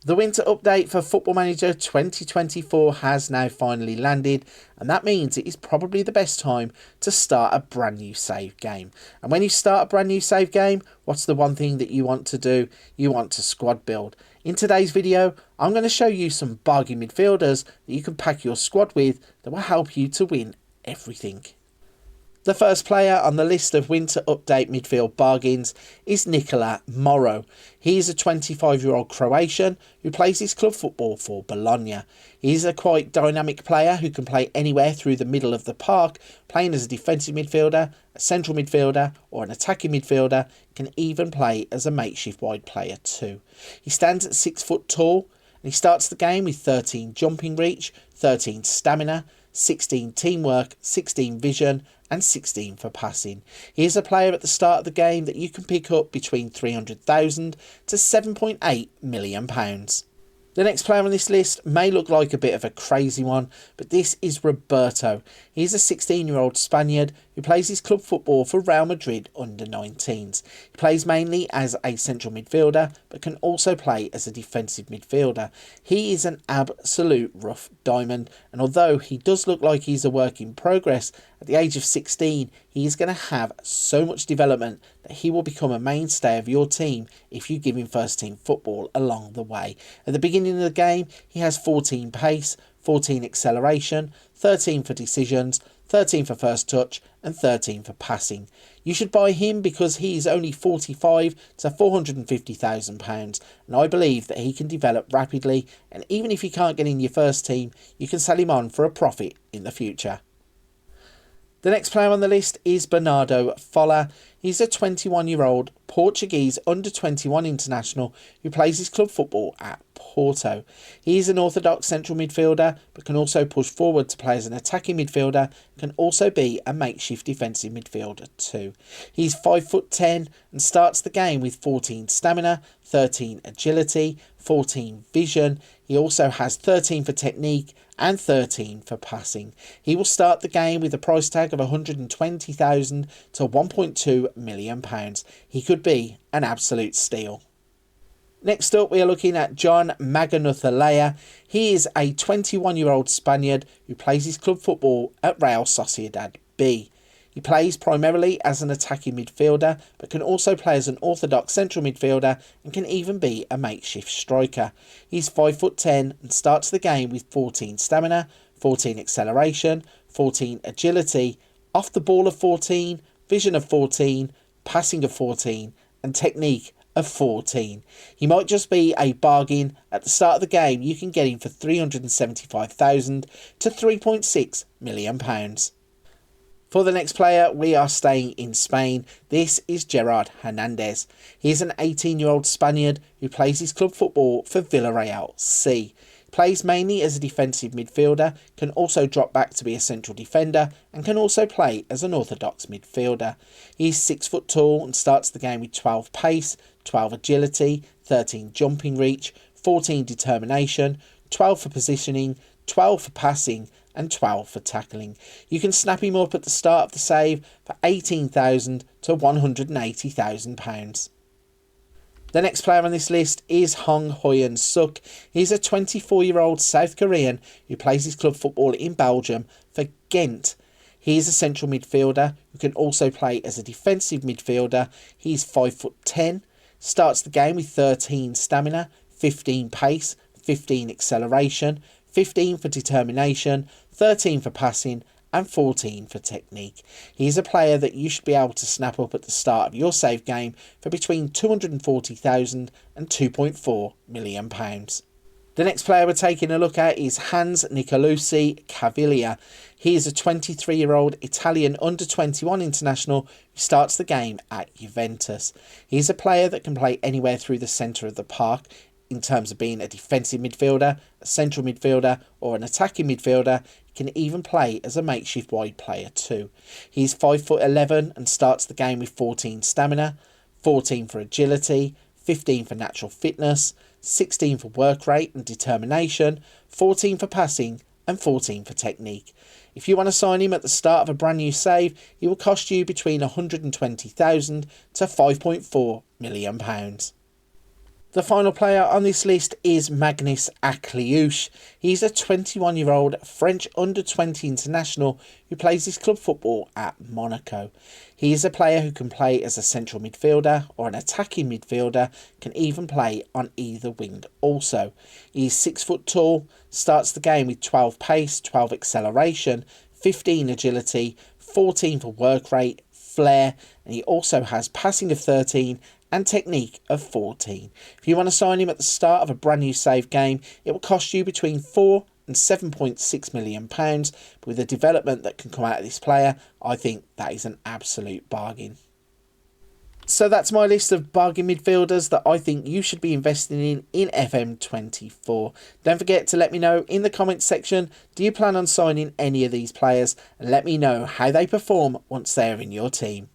The winter update for Football Manager 2024 has now finally landed, and that means it is probably the best time to start a brand new save game. And when you start a brand new save game, what's the one thing that you want to do? You want to squad build. In today's video, I'm going to show you some bargain midfielders that you can pack your squad with that will help you to win everything. The first player on the list of winter update midfield bargains is Nicola Morrow. He is a 25-year-old Croatian who plays his club football for Bologna. He is a quite dynamic player who can play anywhere through the middle of the park, playing as a defensive midfielder, a central midfielder or an attacking midfielder, can even play as a makeshift wide player too. He stands at 6 foot tall and he starts the game with 13 jumping reach, 13 stamina, 16 teamwork, 16 vision and 16 for passing. He is a player at the start of the game that you can pick up between 300,000 to 7.8 million pounds. The next player on this list may look like a bit of a crazy one, but this is Roberto. He is a 16-year-old Spaniard who plays his club football for Real Madrid under-19s. He plays mainly as a central midfielder, but can also play as a defensive midfielder. He is an absolute rough diamond, and although he does look like he's a work in progress, at the age of 16, he is going to have so much development that he will become a mainstay of your team if you give him first team football along the way. At the beginning of the game, he has 14 pace, 14 acceleration, 13 for decisions, 13 for first touch and 13 for passing. You should buy him because he's only 45 to 450,000 pounds, and I believe that he can develop rapidly, and even if you can't get in your first team, you can sell him on for a profit in the future. The next player on the list is Bernardo Folha. He's a 21-year-old Portuguese under-21 international who plays his club football at Porto. He is an orthodox central midfielder but can also push forward to play as an attacking midfielder, can also be a makeshift defensive midfielder too. He's 5'10" and starts the game with 14 stamina, 13 agility, 14 vision. He also has 13 for technique and 13 for passing. He will start the game with a price tag of 120,000 to 1.2 million pounds. He could be an absolute steal. Next up, we are looking at Jon Magunazelaia. He is a 21-year-old Spaniard who plays his club football at Real Sociedad B. He plays primarily as an attacking midfielder, but can also play as an orthodox central midfielder and can even be a makeshift striker. He's 5'10" and starts the game with 14 stamina, 14 acceleration, 14 agility, off the ball of 14, vision of 14, passing of 14 and technique of 14. He might just be a bargain. At the start of the game, you can get him for 375,000 to 3.6 million pounds. For the next player, we are staying in Spain. This is Gerard Hernandez. He is an 18-year-old Spaniard who plays his club football for Villareal C. He plays mainly as a defensive midfielder, can also drop back to be a central defender, and can also play as an orthodox midfielder. He is 6 foot tall and starts the game with 12 pace, 12 agility, 13 jumping reach, 14 determination, 12 for positioning, 12 for passing, and 12 for tackling. You can snap him up at the start of the save for 18,000 to 180,000 pounds. The next player on this list is Hongyun Suk. He's a 24-year-old South Korean who plays his club football in Belgium for Gent. He is a central midfielder who can also play as a defensive midfielder. He's 5'10", starts the game with 13 stamina, 15 pace, 15 acceleration, 15 for determination, 13 for passing and 14 for technique. He is a player that you should be able to snap up at the start of your save game for between 240,000 and 2.4 million pounds. The next player we're taking a look at is Hans Nicolussi Kavila. He is a 23-year-old Italian under-21 international who starts the game at Juventus. He is a player that can play anywhere through the centre of the park in terms of being a defensive midfielder, a central midfielder or an attacking midfielder. He can even play as a makeshift wide player too. He's 5'11" and starts the game with 14 stamina, 14 for agility, 15 for natural fitness, 16 for work rate and determination, 14 for passing and 14 for technique. If you want to sign him at the start of a brand new save, he will cost you between 120,000 to 5.4 million pounds. The final player on this list is Magnus Akliouche. He's a 21-year-old French under-20 international who plays his club football at Monaco. He is a player who can play as a central midfielder or an attacking midfielder, can even play on either wing also. He is 6 foot tall, starts the game with 12 pace, 12 acceleration, 15 agility, 14 for work rate, flair, and he also has passing of 13 and technique of 14. If you want to sign him at the start of a brand new save game, it will cost you between £4 and £7.6 million. But with the development that can come out of this player, I think that is an absolute bargain. So that's my list of bargain midfielders that I think you should be investing in FM24. Don't forget to let me know in the comments section, do you plan on signing any of these players? And let me know how they perform once they're in your team.